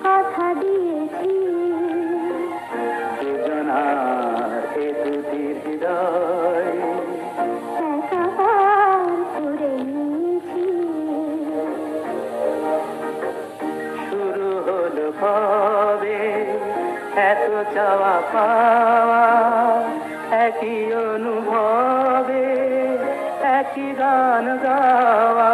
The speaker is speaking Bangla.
কথা দিয়েছি দুজনার এ দুটির হৃদয় একাকার করে নিয়েছি। শুরু হলো কবে এত চাওয়া পাওয়া, একই অনুভবে একই গান গাওয়া।